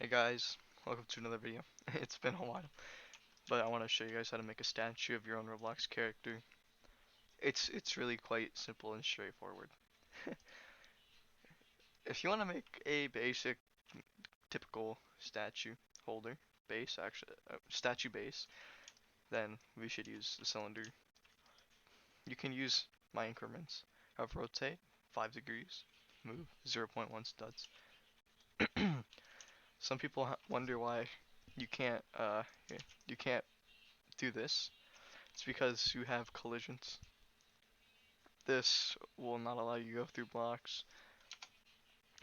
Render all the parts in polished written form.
Hey guys, welcome to another video. It's been a while, but I want to show you guys how to make a statue of your own Roblox character. It's really quite simple and straightforward. If you want to make a basic, typical statue holder base, actually, statue base, then we should use the cylinder. You can use my increments of rotate 5 degrees, move 0.1 studs. Some people wonder why you can't you can't do this. It's because you have collisions. This will not allow you to go through blocks.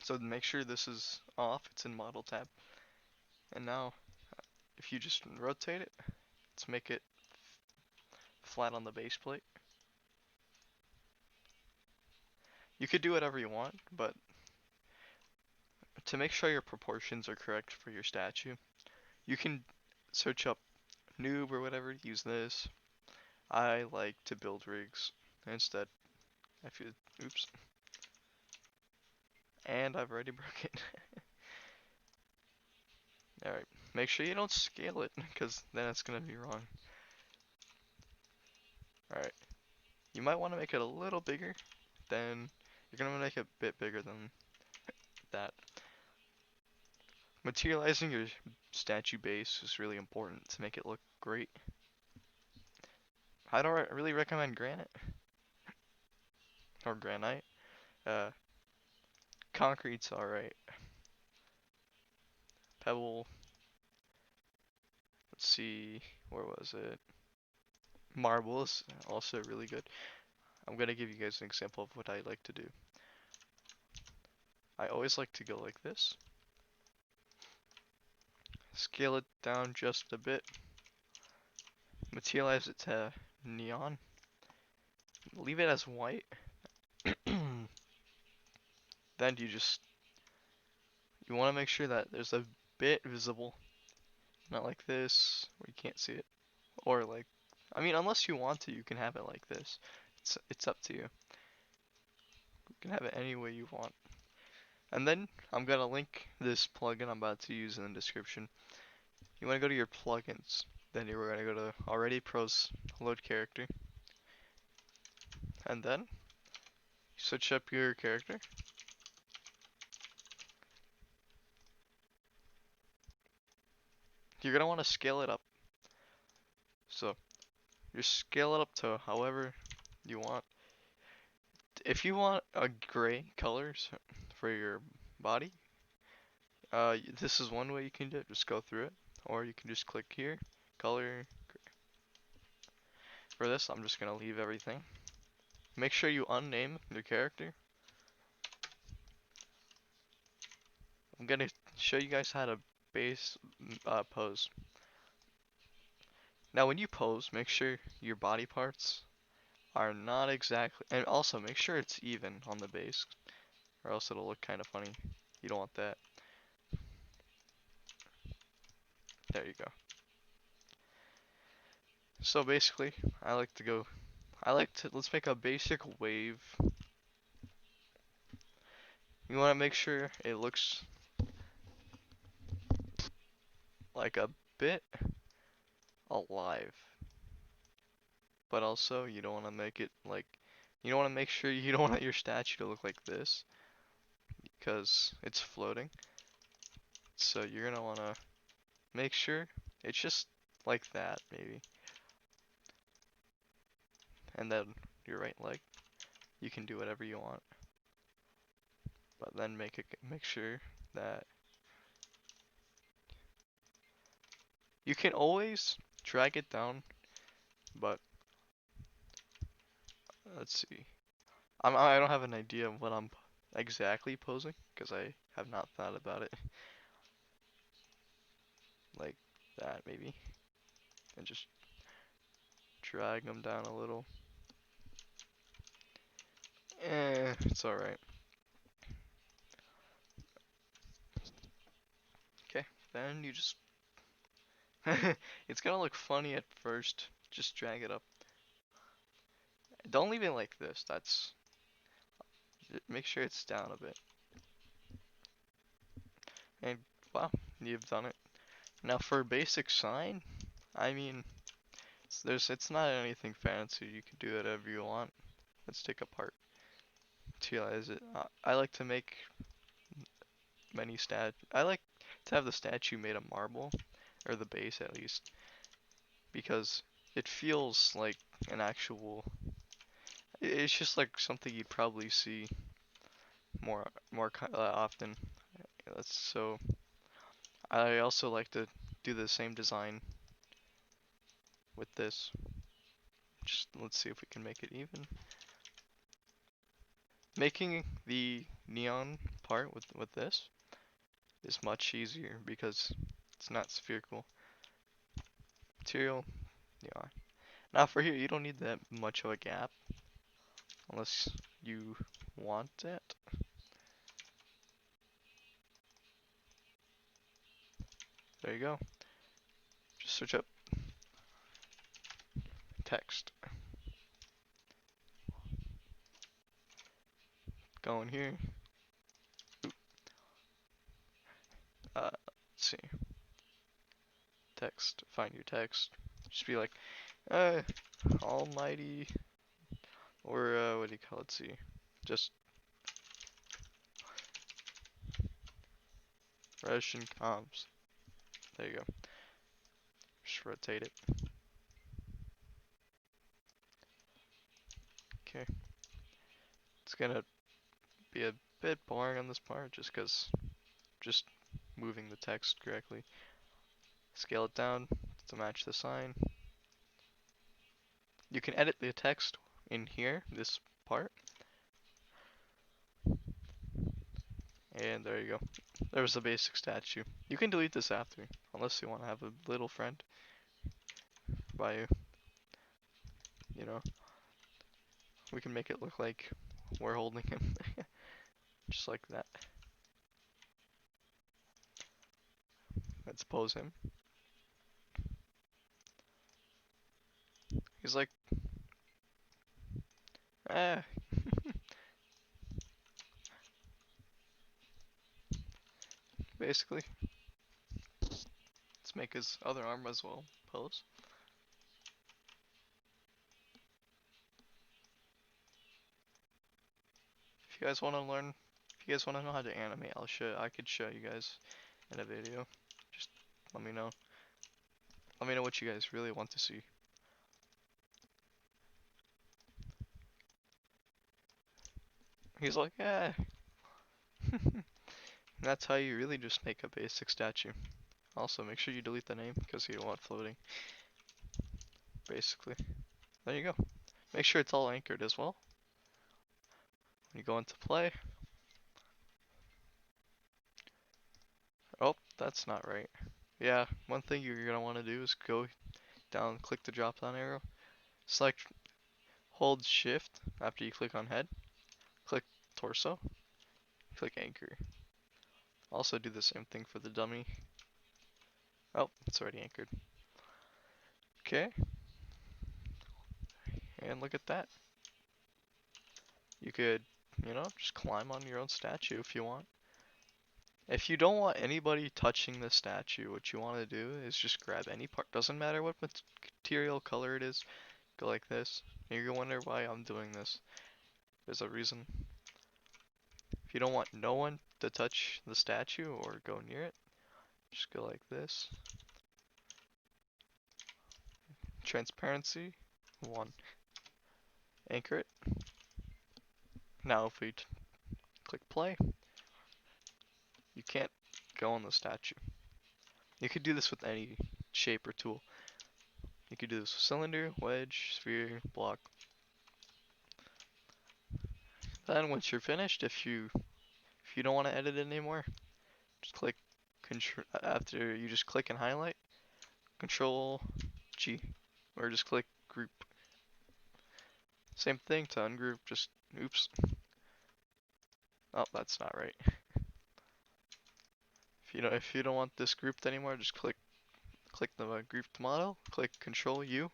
So make sure this is off, it's in model tab. And now, if you just rotate it, let's make it flat on the base plate. You could do whatever you want, but to make sure your proportions are correct for your statue, you can search up noob or whatever, use this. I like to build rigs instead. I feel, oops. And I've already broke it. Alright, make sure you don't scale it, because then it's going to be wrong. Alright, you might want to make it a little bigger, then you're going to make it a bit bigger than that. Materializing your statue base is really important to make it look great. I don't really recommend granite or granite. Uh, Concrete's alright. Pebble, let's see, where was it? Marble is also really good. I'm gonna give you guys an example of what I like to do. I always like to go like this. Scale it down just a bit. Materialize it to neon. Leave it as white. Then you want to make sure that there's a bit visible, not like this where you can't see it, or like, I mean, unless you want to, you can have it like this. It's up to you. You can have it any way you want. And then I'm gonna link this plugin I'm about to use in the description. You want to go to your plugins, then you're gonna go to already pros load character, and then switch up your character. You're gonna want to scale it up. So you scale it up to however you want. If you want a gray colors for your body, this is one way you can do it. Just go through it, or you can just click here, color. For this, I'm just gonna leave everything. Make sure you unname your character. I'm gonna show you guys how to base pose. Now, when you pose, make sure your body parts are not exactly, and also make sure it's even on the base, or else it'll look kind of funny. You don't want that. There you go. So basically, let's make a basic wave. You want to make sure it looks like a bit alive, but also you don't want to make it like, you don't want to make sure you don't want your statue to look like this, because it's floating. So you're gonna want to make sure it's just like that, maybe. And then your right leg, you can do whatever you want, but then make sure that you can always drag it down, but let's see. I don't have an idea of what I'm exactly posing because I have not thought about it. Like that maybe, and just drag them down a little. It's alright. Okay, then you just it's gonna look funny at first. Just drag it up. Don't leave it like this. Make sure it's down a bit. And wow, you've done it. Now for a basic sign, I mean, it's not anything fancy. You can do whatever you want. Let's take apart. Materialize it. I like to make I like to have the statue made of marble, or the base at least, because it feels like an actual. It's just like something you'd probably see more often. So I also like to do the same design with this. Just let's see if we can make it even. Making the neon part with this is much easier because it's not spherical. Material, neon. Now for here, you don't need that much of a gap unless you want it. There you go. Just search up text. Go in here. Let's see. Text. Find your text. Just be like, almighty, or what do you call it? See, just Russian comps. There you go. Just rotate it. Okay. It's gonna be a bit boring on this part just because just moving the text correctly. Scale it down to match the sign. You can edit the text in here, this part. And there you go. There's the basic statue. You can delete this after, unless you want to have a little friend by you. You know, we can make it look like we're holding him. Just like that. Let's pose him. He's like, ah. Basically. Let's make his other arm as well pose. If you guys want to learn, if you guys want to know how to animate, I could show you guys in a video. Just let me know. Let me know what you guys really want to see. He's like, ah. That's how you really just make a basic statue. Also, make sure you delete the name because you don't want floating. Basically. There you go. Make sure it's all anchored as well. When you go into play. Oh, that's not right. Yeah, one thing you're going to want to do is go down, click the drop down arrow. Select, hold shift after you click on head. Click torso. Click anchor. Also do the same thing for the dummy. Oh, it's already anchored. Okay. And look at that. You could, just climb on your own statue if you want. If you don't want anybody touching the statue, what you want to do is just grab any part. Doesn't matter what material, color it is. Go like this. And you're gonna wonder why I'm doing this. There's a reason. If you don't want no one to touch the statue or go near it, just go like this. Transparency, 1. Anchor it. Now if we click play, you can't go on the statue. You could do this with any shape or tool. You could do this with cylinder, wedge, sphere, block. Then once you're finished, if you don't want to edit it anymore, just click control after you just click and highlight, Control G, or just click group. Same thing to ungroup, just oops. Oh, that's not right. If you don't want this grouped anymore, just click the grouped model, click Control U,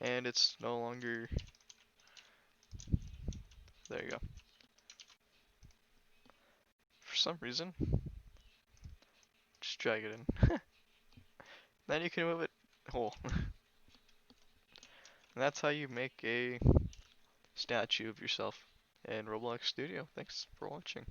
and it's no longer. There you go. For some reason, Just drag it in. Then you can move it whole. And that's how you make a statue of yourself in Roblox Studio. Thanks for watching.